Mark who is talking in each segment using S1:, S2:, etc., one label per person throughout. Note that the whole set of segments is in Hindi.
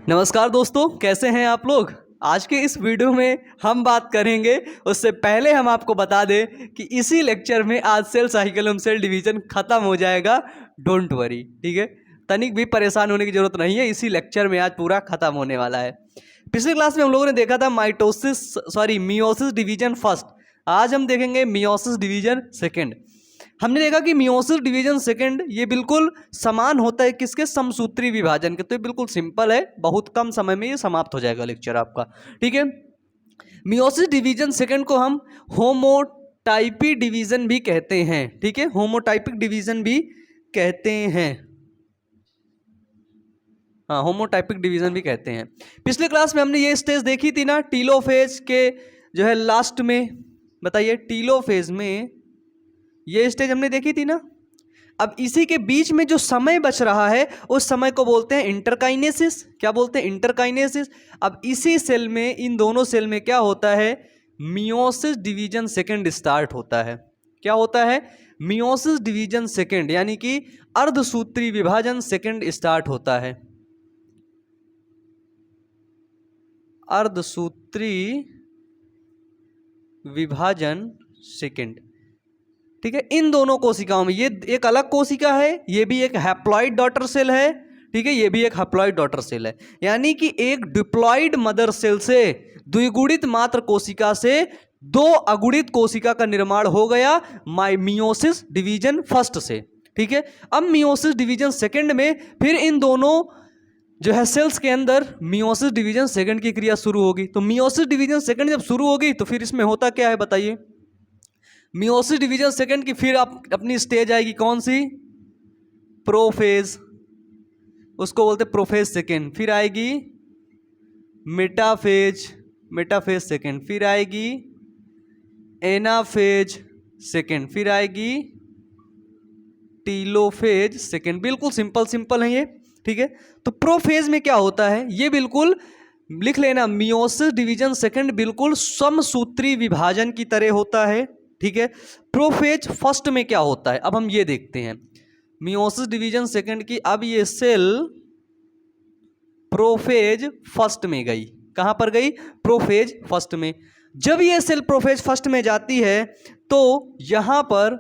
S1: नमस्कार दोस्तों, कैसे हैं आप लोग। आज के इस वीडियो में हम बात करेंगे, उससे पहले हम आपको बता दें कि इसी लेक्चर में आज सेल साइकिल सेल डिवीजन खत्म हो जाएगा। डोंट वरी, ठीक है, तनिक भी परेशान होने की जरूरत नहीं है। इसी लेक्चर में आज पूरा खत्म होने वाला है। पिछले क्लास में हम लोगों ने देखा था मियोसिस डिवीजन फर्स्ट। आज हम देखेंगे मियोसिस डिवीजन सेकेंड। हमने देखा कि मियोसिस डिवीजन सेकंड ये बिल्कुल समान होता है किसके, समसूत्री विभाजन के। तो ये बिल्कुल सिंपल है, बहुत कम समय में ये समाप्त हो जाएगा लेक्चर आपका, ठीक है। मियोसिस डिवीजन सेकंड को हम होमोटाइपिक डिवीजन भी कहते हैं, ठीक है, होमोटाइपिक डिवीजन भी कहते हैं। हाँ, होमोटाइपिक डिवीजन भी कहते हैं। पिछले क्लास में हमने ये स्टेज देखी थी ना, टीलोफेज के जो है लास्ट में, बताइए टीलोफेज में ये स्टेज हमने देखी थी ना। अब इसी के बीच में जो समय बच रहा है उस समय को बोलते हैं इंटरकाइनेसिस। क्या बोलते हैं? इंटरकाइनेसिस। अब इसी सेल में, इन दोनों सेल में क्या होता है, मियोसिस डिवीजन सेकंड स्टार्ट होता है। क्या होता है? मियोसिस डिवीजन सेकंड, यानी कि अर्धसूत्री विभाजन सेकंड स्टार्ट होता है। अर्धसूत्री विभाजन सेकंड, ठीक है। इन दोनों कोशिकाओं में, ये एक अलग कोशिका है, ये भी एक हैप्लॉइड डॉटर सेल है, ठीक है, ये भी एक हैप्लॉइड डॉटर सेल है। यानी कि एक डिप्लॉइड मदर सेल से, द्विगुणित मात्र कोशिका से दो अगुणित कोशिका का निर्माण हो गया मियोसिस डिवीजन फर्स्ट से, ठीक है। अब मियोसिस डिवीजन सेकंड में फिर इन दोनों जो है सेल्स के अंदर मियोसिस डिवीजन सेकंड की क्रिया शुरू होगी। तो मियोसिस डिवीजन सेकंड जब शुरू होगी तो फिर इसमें होता क्या है, बताइए। मियोसिस डिवीजन सेकंड की फिर आप अपनी स्टेज आएगी कौन सी, प्रोफेज, उसको बोलते प्रोफेज सेकंड। फिर आएगी मेटाफेज, मेटाफेज सेकंड। फिर आएगी एनाफेज सेकंड। फिर आएगी टीलोफेज सेकंड। बिल्कुल सिंपल सिंपल है ये, ठीक है। तो प्रोफेज में क्या होता है, ये बिल्कुल लिख लेना, मियोसिस डिवीजन सेकंड बिल्कुल समसूत्री विभाजन की तरह होता है, ठीक है। प्रोफेज फर्स्ट में क्या होता है, अब हम ये देखते हैं। मियोसिस डिवीजन सेकंड की अब ये सेल प्रोफेज फर्स्ट में गई। कहां पर गई? प्रोफेज फर्स्ट में। जब ये सेल प्रोफेज फर्स्ट में जाती है तो यहां पर,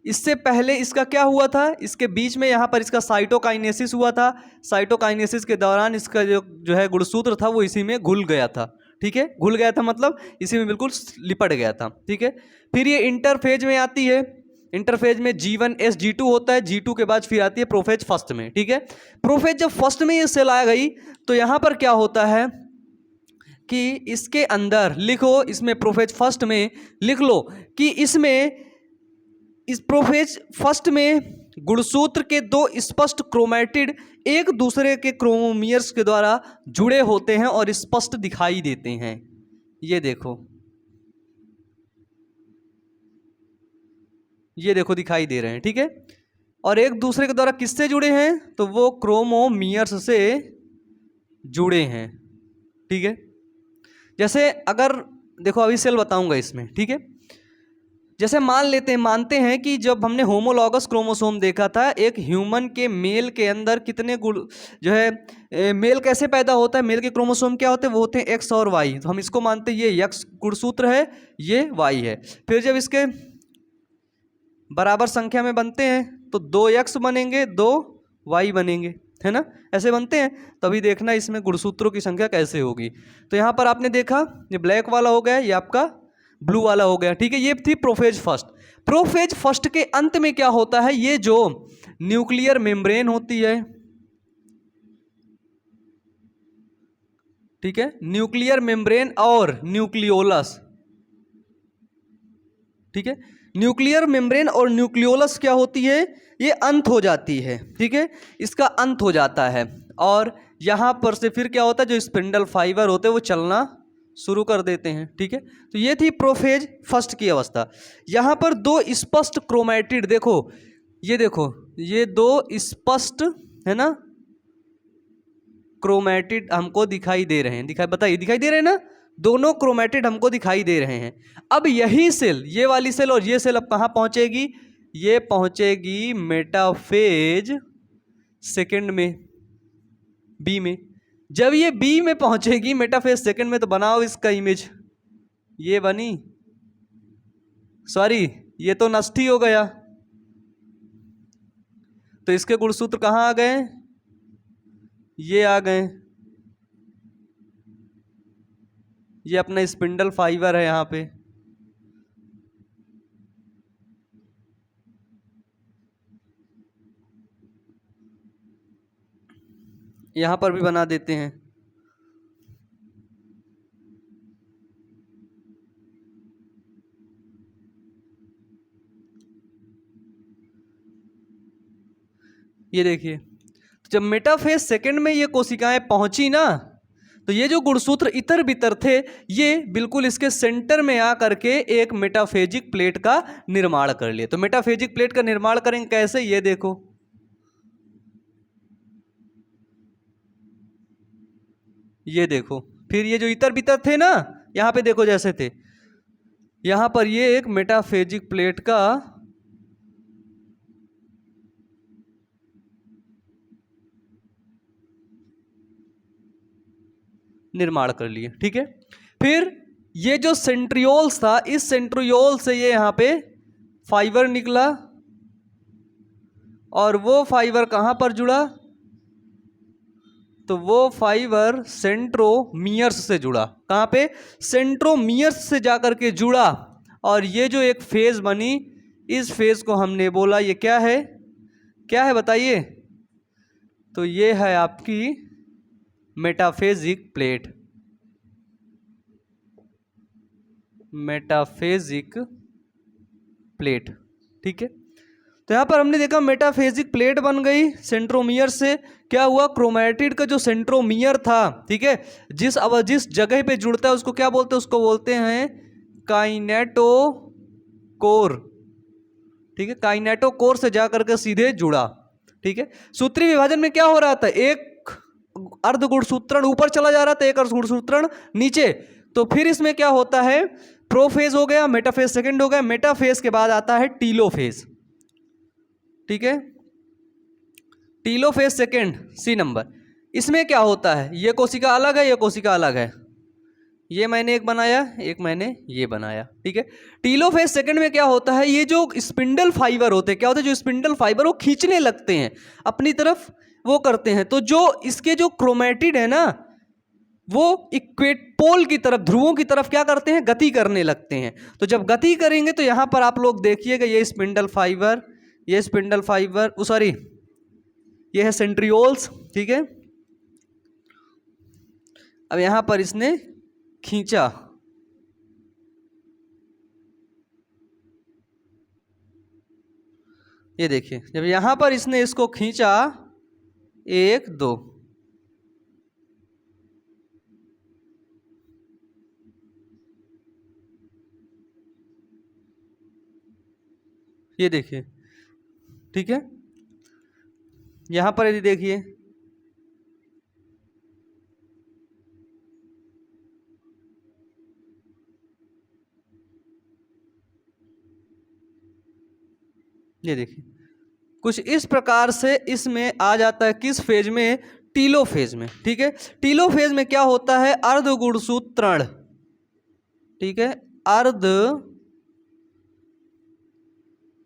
S1: इससे पहले इसका क्या हुआ था, इसके बीच में यहां पर इसका साइटोकाइनेसिस हुआ था। साइटोकाइनेसिस के दौरान इसका जो है गुणसूत्र था वो इसी में घुल गया था, ठीक है। घुल गया था मतलब इसी में बिल्कुल लिपट गया था, ठीक है। फिर ये इंटरफेज में आती है। इंटरफेज में G1S G2 होता है, G2 के बाद फिर आती है प्रोफेज फर्स्ट में, ठीक है। प्रोफेज जब फर्स्ट में ये सेल आ गई तो यहां पर क्या होता है कि इसके अंदर लिखो, इसमें प्रोफेज फर्स्ट में लिख लो कि इसमें, इस प्रोफेज फर्स्ट में गुणसूत्र के दो स्पष्ट क्रोमैटिड एक दूसरे के क्रोमोमियर्स के द्वारा जुड़े होते हैं और स्पष्ट दिखाई देते हैं। ये देखो, ये देखो दिखाई दे रहे हैं, ठीक है। और एक दूसरे के द्वारा किससे जुड़े हैं, तो वो क्रोमोमियर्स से जुड़े हैं, ठीक है। जैसे अगर देखो, अभी सेल बताऊंगा इसमें, ठीक है। जैसे मानते हैं कि जब हमने होमोलॉगस क्रोमोसोम देखा था, एक ह्यूमन के मेल के अंदर कितने गुण जो है, मेल कैसे पैदा होता है, मेल के क्रोमोसोम क्या होते हैं, वो होते हैं एक्स और वाई। तो हम इसको मानते हैं ये एक्स गुणसूत्र है, ये वाई है। फिर जब इसके बराबर संख्या में बनते हैं तो 2x बनेंगे, 2y बनेंगे, है ना, ऐसे बनते हैं। तभी देखना इसमें गुणसूत्रों की संख्या कैसे होगी। तो यहाँ पर आपने देखा ये ब्लैक वाला हो गया, ये आपका ब्लू वाला हो गया, ठीक है। ये थी प्रोफेज फर्स्ट। प्रोफेज फर्स्ट के अंत में क्या होता है, ये जो न्यूक्लियर मेम्ब्रेन होती है, ठीक है, न्यूक्लियर मेम्ब्रेन और न्यूक्लियोलस, ठीक है। न्यूक्लियर मेम्ब्रेन और न्यूक्लियोलस क्या होती है, ये अंत हो जाती है, ठीक है, इसका अंत हो जाता है। और यहां पर से फिर क्या होता है, जो स्पिंडल फाइबर होते हैं वो चलना शुरू कर देते हैं, ठीक है। तो ये थी प्रोफेज फर्स्ट की अवस्था। यहां पर दो स्पष्ट क्रोमैटिड, देखो ये देखो, ये दो स्पष्ट, है ना, क्रोमैटिड हमको दिखाई दे रहे हैं। बताइए दिखाई दे रहे हैं ना, दोनों क्रोमैटिड हमको दिखाई दे रहे हैं। अब यही सेल, ये वाली सेल और ये सेल अब कहां पहुंचेगी, ये पहुंचेगी मेटाफेज सेकंड में, बी में। जब ये बी में पहुंचेगी मेटाफेज सेकंड में, तो बनाओ इसका इमेज। ये बनी, सॉरी ये तो नष्ट ही हो गया, तो इसके गुणसूत्र कहाँ आ गए, ये आ गए। ये अपना स्पिंडल फाइबर है यहाँ पे, यहाँ पर भी बना देते हैं। ये देखिए, जब मेटाफेज सेकंड में ये कोशिकाएं पहुंची ना, तो ये जो गुणसूत्र इतर बितर थे, ये बिल्कुल इसके सेंटर में आ करके एक मेटाफेजिक प्लेट का निर्माण कर लिए। तो मेटाफेजिक प्लेट का निर्माण करेंगे कैसे, ये देखो। ये देखो, फिर ये जो इतर बितर थे ना, यहाँ पे देखो जैसे थे, यहाँ पर ये एक मेटाफेजिक प्लेट का निर्माण कर लिए, ठीक है। फिर ये जो सेंट्रियोल्स था, इस सेंट्रियोल से ये यहाँ पे फाइबर निकला, और वो फाइबर कहाँ पर जुड़ा, तो वो फाइबर सेंट्रोमियर्स से जुड़ा। कहाँ पे, सेंट्रोमियर्स से जाकर के जुड़ा, और ये जो एक फेज बनी, इस फेज को हमने बोला ये क्या है, क्या है बताइए, तो ये है आपकी मेटाफेजिक प्लेट, मेटाफेजिक प्लेट, ठीक है। तो यहाँ पर हमने देखा मेटाफेजिक प्लेट बन गई सेंट्रोमियर से। क्या हुआ, क्रोमैटिड का जो सेंट्रोमियर था, ठीक है, जिस जगह पे जुड़ता है उसको क्या बोलते हैं, उसको बोलते हैं काइनेटोकोर, ठीक है। काइनेटोकोर से जाकर के सीधे जुड़ा, ठीक है। सूत्री विभाजन में क्या हो रहा था, एक अर्ध गुणसूत्रण ऊपर चला जा रहा था, एक अर्ध गुणसूत्रण नीचे। तो फिर इसमें क्या होता है, प्रोफेज हो गया, मेटाफेज सेकंड हो गया, मेटाफेज के बाद आता है टीलोफेज, ठीक है। Telophase second, c number. इसमें क्या होता है, ये कोशिका अलग है, ये कोशिका अलग है, ये मैंने एक बनाया, एक मैंने ये बनाया, ठीक है। टीलोफेज सेकंड में क्या होता है, ये जो स्पिंडल फाइबर होते हैं, क्या होता है, जो स्पिंडल फाइबर वो खींचने लगते हैं अपनी तरफ, वो करते हैं। तो जो इसके जो क्रोमैटिड है ना, वो इक्वेटोल की तरफ, ध्रुवों की तरफ क्या करते हैं, गति करने लगते हैं। तो जब गति करेंगे तो यहां पर आप लोग देखिएगा, ये स्पिंडल फाइबर, ये स्पिंडल फाइबर, सॉरी ये है सेंट्रियोल्स, ठीक है। अब यहां पर इसने खींचा, ये देखिए, जब यहां पर इसने इसको खींचा, 1 2, ये देखिए, ठीक है। यहां पर यदि देखिए, ये देखिए, कुछ इस प्रकार से इसमें आ जाता है, किस फेज में, टीलोफेज में, ठीक है। टीलोफेज में क्या होता है, अर्ध गुणसूत्रण, ठीक है, अर्ध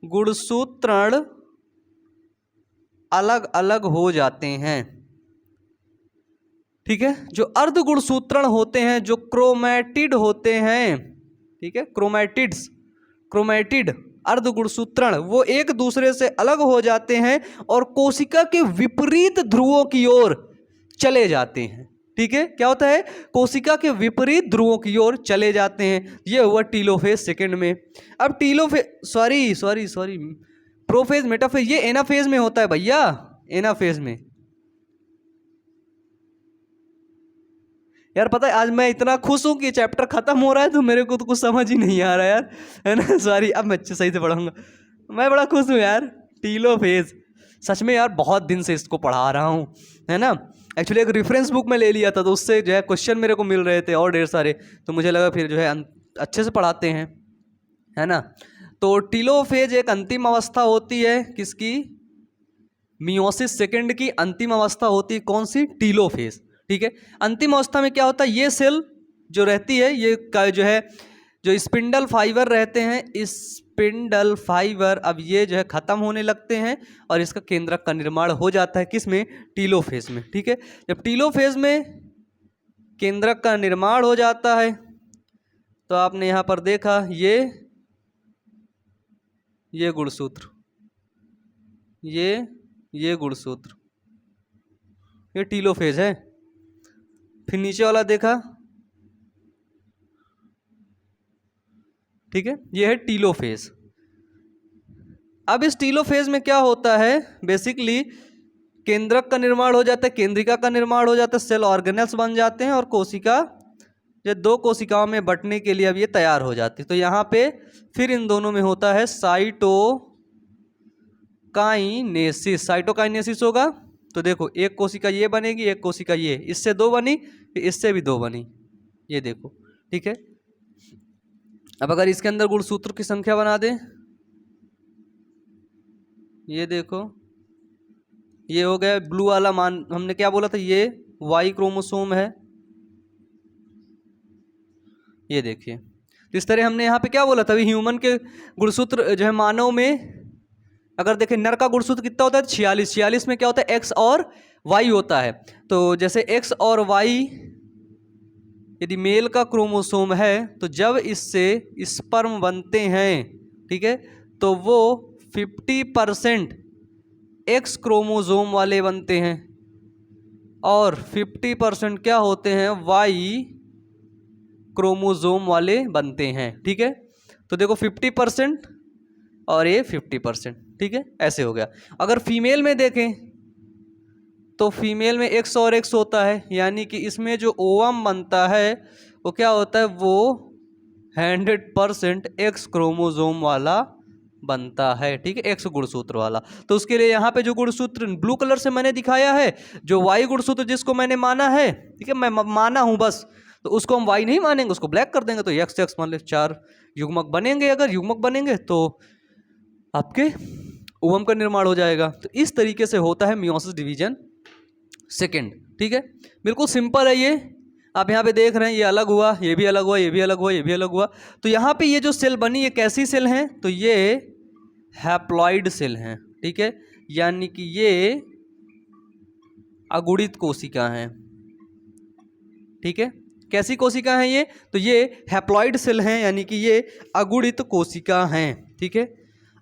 S1: गुणसूत्रण अलग अलग हो जाते हैं, ठीक है। जो अर्ध गुणसूत्रण होते हैं, जो क्रोमैटिड होते हैं, ठीक है, क्रोमैटिड अर्ध गुणसूत्रण, वो एक दूसरे से अलग हो जाते हैं और कोशिका के विपरीत ध्रुवों की ओर चले जाते हैं, ठीक है। क्या होता है, कोशिका के विपरीत ध्रुवों की ओर चले जाते हैं। ये हुआ टीलोफेज सेकंड में। अब टीलोफेज, सॉरी प्रोफेज, मेटाफेज, ये एनाफेज में होता है भैया, एनाफेज में। यार पता है, आज मैं इतना खुश हूं कि चैप्टर खत्म हो रहा है, तो मेरे को तो कुछ समझ ही नहीं आ रहा यार, है ना। सॉरी, अब मैं अच्छे सही से पढ़ूंगा। मैं बड़ा खुश हूँ यार, टीलोफेज, सच में यार बहुत दिन से इसको पढ़ा रहा हूँ, है ना। एक्चुअली एक रेफरेंस बुक में ले लिया था, तो उससे जो है क्वेश्चन मेरे को मिल रहे थे और ढेर सारे, तो मुझे लगा फिर जो है अच्छे से पढ़ाते हैं, है ना। तो टीलोफेज एक अंतिम अवस्था होती है किसकी, मियोसिस सेकंड की अंतिम अवस्था होती है कौन सी? टीलोफेज। ठीक है, अंतिम अवस्था में क्या होता है, ये सेल जो रहती है ये का जो है जो स्पिंडल फाइबर रहते हैं, स्पिंडल फाइबर अब ये जो है खत्म होने लगते हैं और इसका केंद्रक का निर्माण हो जाता है किस में? टीलोफेज में। ठीक है, जब टीलोफेज में केंद्रक का निर्माण हो जाता है तो आपने यहाँ पर देखा ये गुणसूत्र, ये गुणसूत्र, ये टीलोफेज है। फिर नीचे वाला देखा, ठीक है, ये है टीलोफेज। अब इस टीलोफेज में क्या होता है, बेसिकली केंद्रक का निर्माण हो जाता है, केंद्रिका का निर्माण हो जाता है, सेल ऑर्गेनेल्स बन जाते हैं और कोशिका ये दो कोशिकाओं में बंटने के लिए अब ये तैयार हो जाती है। तो यहाँ पे फिर इन दोनों में होता है साइटोकाइनेसिस। साइटोकाइनेसिस होगा तो देखो एक कोशिका ये बनेगी, एक कोशिका ये, इससे दो बनी, इससे भी दो बनी, ये देखो। ठीक है, अब अगर इसके अंदर गुणसूत्र की संख्या बना दें, ये देखो ये हो गया ब्लू वाला, मान हमने क्या बोला था, ये वाई क्रोमोसोम है, ये देखिए। तो इस तरह हमने यहाँ पे क्या बोला था, अभी ह्यूमन के गुणसूत्र जो है मानव में अगर देखें नर का गुणसूत्र कितना होता है, 46। 46 में क्या होता है, एक्स और वाई होता है। तो जैसे एक्स और वाई यदि मेल का क्रोमोसोम है तो जब इससे स्पर्म बनते हैं, ठीक है, तो वो 50% एक्स क्रोमोसोम वाले बनते हैं और 50% क्या होते हैं, वाई क्रोमोसोम वाले बनते हैं। ठीक है, तो देखो 50% और ये 50%। ठीक है, ऐसे हो गया। अगर फीमेल में देखें तो फीमेल में एक्स और एक्स होता है, यानी कि इसमें जो ओवम बनता है वो क्या होता है, वो 100% एक्स क्रोमोसोम वाला बनता है। ठीक है, एक्स गुणसूत्र वाला। तो उसके लिए यहाँ पे जो गुणसूत्र ब्लू कलर से मैंने दिखाया है, जो वाई गुणसूत्र जिसको मैंने माना है, ठीक है, मैं माना हूँ बस, तो उसको हम वाई नहीं मानेंगे, उसको ब्लैक कर देंगे, तो एक्स एक्स मान लो 4 युग्मक बनेंगे। अगर युग्मक बनेंगे तो आपके ओवम का निर्माण हो जाएगा। तो इस तरीके से होता है मियोसिस डिवीजन सेकेंड। ठीक है, बिल्कुल सिंपल है ये। आप यहाँ पे देख रहे हैं ये अलग हुआ, ये भी अलग हुआ, ये भी अलग हुआ, ये भी अलग हुआ। तो यहाँ पे ये जो सेल बनी ये कैसी सेल हैं, तो ये हैप्लॉइड सेल हैं। ठीक है, यानी कि ये अगुणित कोशिका हैं। ठीक है, कैसी कोशिका हैं ये, तो ये हैप्लॉइड सेल हैं, यानी कि ये अगुणित कोशिका हैं। ठीक है,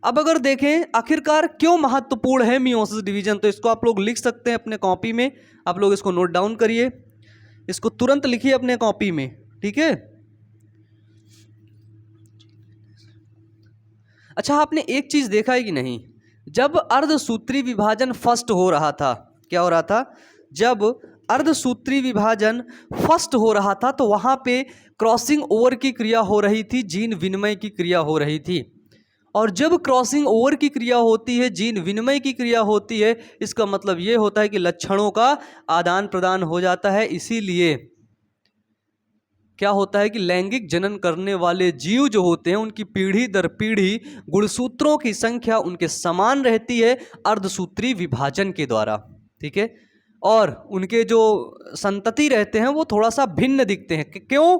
S1: अब अगर देखें आखिरकार क्यों महत्वपूर्ण है मियोसिस डिवीजन, तो इसको आप लोग लिख सकते हैं अपने कॉपी में। आप लोग इसको नोट डाउन करिए, इसको तुरंत लिखिए अपने कॉपी में। ठीक है, अच्छा आपने एक चीज देखा है कि नहीं, जब अर्धसूत्री विभाजन फर्स्ट हो रहा था, क्या हो रहा था, जब अर्धसूत्री विभाजन फर्स्ट हो रहा था तो वहां पे क्रॉसिंग ओवर की क्रिया हो रही थी, जीन विनिमय की क्रिया हो रही थी। और जब क्रॉसिंग ओवर की क्रिया होती है, जीन विनिमय की क्रिया होती है, इसका मतलब ये होता है कि लक्षणों का आदान प्रदान हो जाता है। इसीलिए क्या होता है कि लैंगिक जनन करने वाले जीव जो होते हैं उनकी पीढ़ी दर पीढ़ी गुणसूत्रों की संख्या उनके समान रहती है अर्धसूत्री विभाजन के द्वारा। ठीक है, और उनके जो संतति रहते हैं वो थोड़ा सा भिन्न दिखते हैं। क्यों?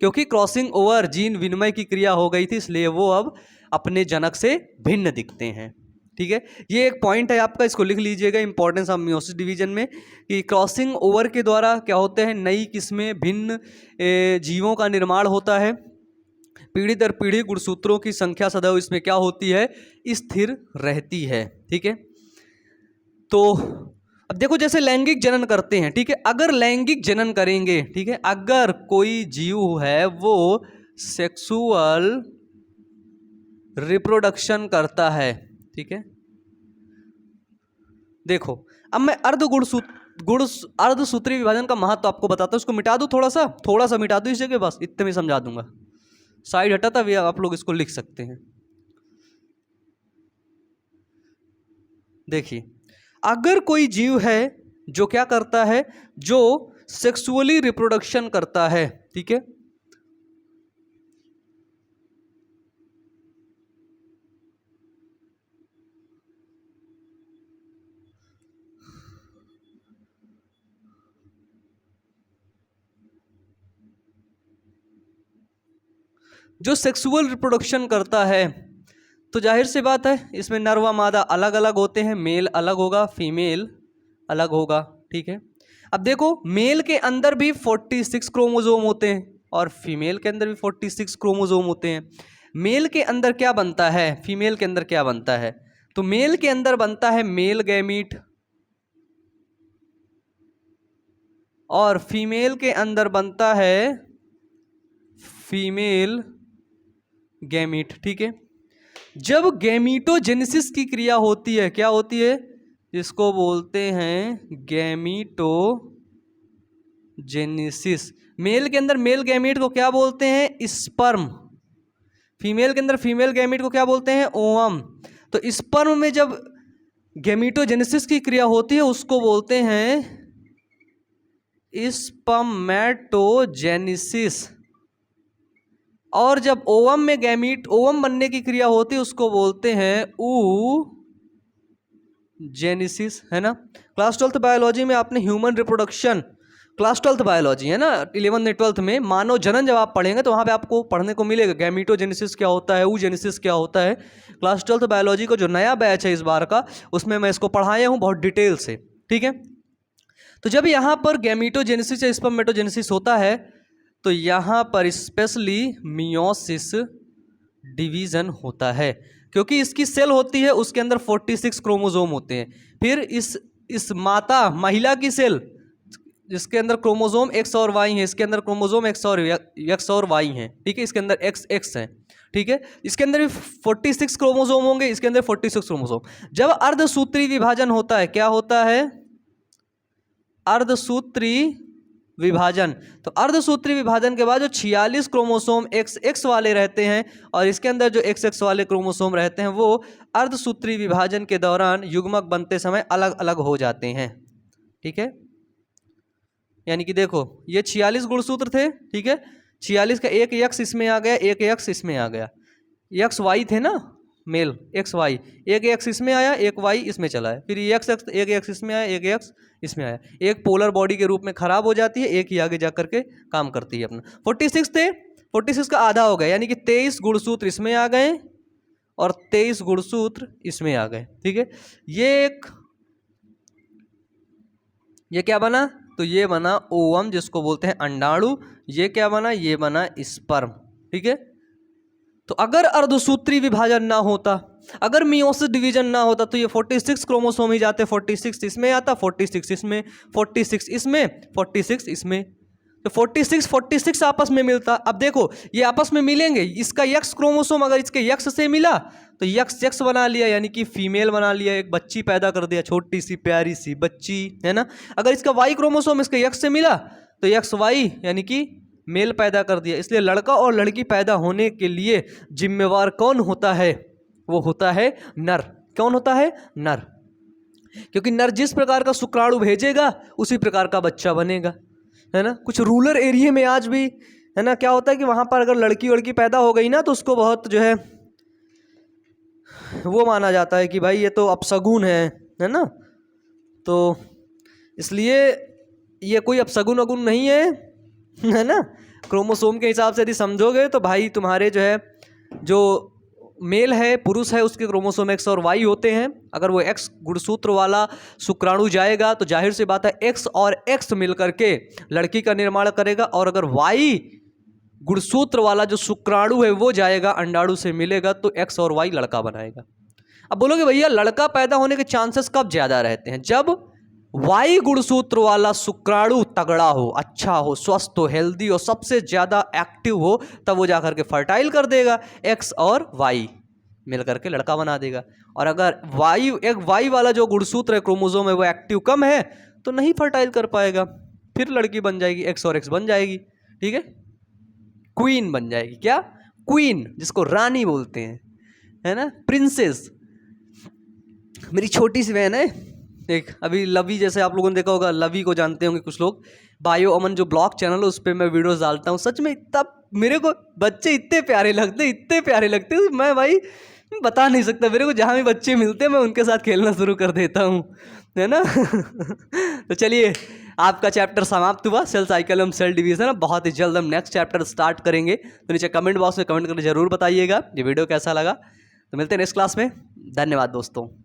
S1: क्योंकि क्रॉसिंग ओवर जीन विनिमय की क्रिया हो गई थी, इसलिए वो अब अपने जनक से भिन्न दिखते हैं। ठीक है, ये एक पॉइंट है आपका, इसको लिख लीजिएगा, इंपॉर्टेंस ऑफ मियोसिस डिवीजन में, कि क्रॉसिंग ओवर के द्वारा क्या होते हैं, नई किस्में भिन्न जीवों का निर्माण होता है। पीढ़ी दर पीढ़ी गुणसूत्रों की संख्या सदैव इसमें क्या होती है, स्थिर रहती है। ठीक है, तो अब देखो जैसे लैंगिक जनन करते हैं, ठीक है, अगर लैंगिक जनन करेंगे, ठीक है, अगर कोई जीव है वो सेक्सुअल रिप्रोडक्शन करता है, ठीक है, देखो अब मैं अर्धसूत्री विभाजन का महत्व आपको बताता हूं। इसको मिटा दूं, थोड़ा सा मिटा दूं इस जगह, बस इतने में समझा दूंगा। साइड हटा था, आप लोग इसको लिख सकते हैं। देखिए अगर कोई जीव है जो क्या करता है, जो सेक्सुअली रिप्रोडक्शन करता है, ठीक है, जो सेक्सुअल रिप्रोडक्शन करता है, तो जाहिर सी बात है इसमें नर व मादा अलग अलग होते हैं, मेल अलग होगा, फीमेल अलग होगा, ठीक है। अब देखो मेल के अंदर भी 46 क्रोमोसोम होते हैं और फीमेल के अंदर भी 46 क्रोमोसोम होते हैं। मेल के अंदर क्या बनता है, फीमेल के अंदर क्या बनता है? तो मेल के अंदर बनता है मेल गैमीट और फीमेल के अंदर बनता है फीमेल गैमीट, ठीक है। जब गैमीटोजेनेसिस की क्रिया होती है, क्या होती है? इसको बोलते हैं गैमीटोजेनेसिस। मेल के अंदर मेल गैमीट को क्या बोलते हैं? स्पर्म। फीमेल के अंदर फीमेल गैमीट को क्या बोलते हैं? ओवम। तो स्पर्म में जब गैमीटोजेनेसिस की क्रिया होती है उसको बोलते हैं स्पर्मेटोजेनेसिस। और जब ओवम में गैमीट ओवम बनने की क्रिया होती है उसको बोलते हैं ooजेनेसिस, है ना। क्लास 12th बायोलॉजी में आपने human reproduction, class 12th biology है ना, 11th 12th में मानव जनन जब आप पढ़ेंगे तो वहाँ पे आपको पढ़ने को मिलेगा गैमीटोजेनेसिस क्या होता है, ooजेनेसिस क्या होता है। क्लास 12th बायोलॉजी का जो नया बैच है इस बार का, उसमें मैं इसको पढ़ाया हूँ बहुत डिटेल से, ठीक है। तो जब यहाँ पर गैमीटोजेनेसिस या स्पर्मेटोजेनेसिस होता है तो यहाँ पर स्पेशली मियोसिस डिवीज़न होता है, क्योंकि इसकी सेल होती है उसके अंदर 46 क्रोमोसोम होते हैं। फिर इस माता महिला की सेल जिसके अंदर क्रोमोसोम एक्स और वाई है, इसके अंदर क्रोमोसोम एक्स और वाई हैं, ठीक है। इसके अंदर एक्स है, ठीक है। इसके अंदर भी 46 क्रोमोसोम होंगे, इसके अंदर 46 क्रोमोसोम। जब अर्धसूत्री विभाजन होता है, क्या होता है? अर्धसूत्री विभाजन। तो अर्धसूत्री विभाजन के बाद जो 46 क्रोमोसोम एक्स वाले रहते हैं और इसके अंदर जो एक्स वाले क्रोमोसोम रहते हैं वो अर्धसूत्री विभाजन के दौरान युग्मक बनते समय अलग अलग हो जाते हैं, ठीक है। यानी कि देखो ये 46 गुणसूत्र थे, ठीक है। 46 का एक एक्स इसमें आ गया, एक एक्स इसमें आ गया, एक्स वाई थे ना, मेल एक्स वाई, एक एक्स इसमें आया, एक वाई इसमें चला है, फिर एक एक्स इसमें आया, एक एक्स इसमें आया, एक पोलर बॉडी के रूप में खराब हो जाती है, एक ही आगे जा करके काम करती है अपना। 46 थे, 46 का आधा हो गया, यानी कि 23 गुणसूत्र इसमें आ गए और 23 गुणसूत्र इसमें आ गए, ठीक है। ये क्या बना? तो ये बना ओवम, जिसको बोलते हैं अंडाणु। ये क्या बना? ये बना स्पर्म, ठीक है। तो अगर अर्धसूत्री विभाजन ना होता, अगर मियोसिस डिवीजन ना होता तो ये 46 क्रोमोसोम ही जाते, 46 इसमें आता, 46 इसमें, 46 इसमें, 46 इसमें, तो 46 आपस में मिलता। अब देखो ये आपस में मिलेंगे, इसका यक्स क्रोमोसोम अगर इसके यक्स से मिला तो यक्स बना लिया, यानी कि फीमेल बना लिया, एक बच्ची पैदा कर दिया, छोटी सी प्यारी सी बच्ची, है ना। अगर इसका वाई क्रोमोसोम इसके यक्स से मिला तो यक्स वाई यानी कि मेल पैदा कर दिया। इसलिए लड़का और लड़की पैदा होने के लिए जिम्मेवार कौन होता है? वो होता है नर। कौन होता है? नर। क्योंकि नर जिस प्रकार का शुक्राणु भेजेगा उसी प्रकार का बच्चा बनेगा, है ना। कुछ रूरल एरिया में आज भी, है ना, क्या होता है कि वहाँ पर अगर लड़की पैदा हो गई ना तो उसको बहुत जो है वो माना जाता है कि भाई ये तो अपशगुन है ना। तो इसलिए ये कोई अपशगुन अगुन नहीं है ना। क्रोमोसोम के हिसाब से यदि समझोगे तो भाई तुम्हारे जो है जो मेल है, पुरुष है, उसके क्रोमोसोम एक्स और वाई होते हैं। अगर वो एक्स गुणसूत्र वाला शुक्राणु जाएगा तो जाहिर सी बात है एक्स और एक्स मिलकर के लड़की का निर्माण करेगा, और अगर वाई गुणसूत्र वाला जो शुक्राणु है वो जाएगा, अंडाणु से मिलेगा, तो एक्स और वाई लड़का बनाएगा। अब बोलोगे भैया लड़का पैदा होने के चांसेस कब ज़्यादा रहते हैं? जब वाई गुणसूत्र वाला शुक्राणु तगड़ा हो, अच्छा हो, स्वस्थ हो, हेल्दी हो, सबसे ज़्यादा एक्टिव हो, तब वो जाकर के फर्टाइल कर देगा, एक्स और वाई मिल करके लड़का बना देगा। और अगर वाई वाला जो गुणसूत्र है, क्रोमोसोम है, वो एक्टिव कम है तो नहीं फर्टाइल कर पाएगा, फिर लड़की बन जाएगी, एक्स और एक्स बन जाएगी, ठीक है, क्वीन बन जाएगी। क्या? क्वीन, जिसको रानी बोलते हैं, है ना, प्रिंसेस। मेरी छोटी सी बहन है एक, अभी लवी, जैसे आप लोगों ने देखा होगा, लवी को जानते होंगे कुछ लोग, बायो अमन जो ब्लॉग चैनल है उस पर मैं वीडियोस डालता हूँ। सच में इतना मेरे को बच्चे इतने प्यारे लगते, मैं भाई बता नहीं सकता। मेरे को जहाँ भी बच्चे मिलते हैं मैं उनके साथ खेलना शुरू कर देता हूँ, है ना। तो चलिए आपका चैप्टर समाप्त हुआ सेल साइकिल एवं सेल डिवीजन। बहुत ही जल्द हम नेक्स्ट चैप्टर स्टार्ट करेंगे, तो नीचे कमेंट बॉक्स में कमेंट करके जरूर बताइएगा ये वीडियो कैसा लगा। तो मिलते हैं नेक्स्ट क्लास में। धन्यवाद दोस्तों।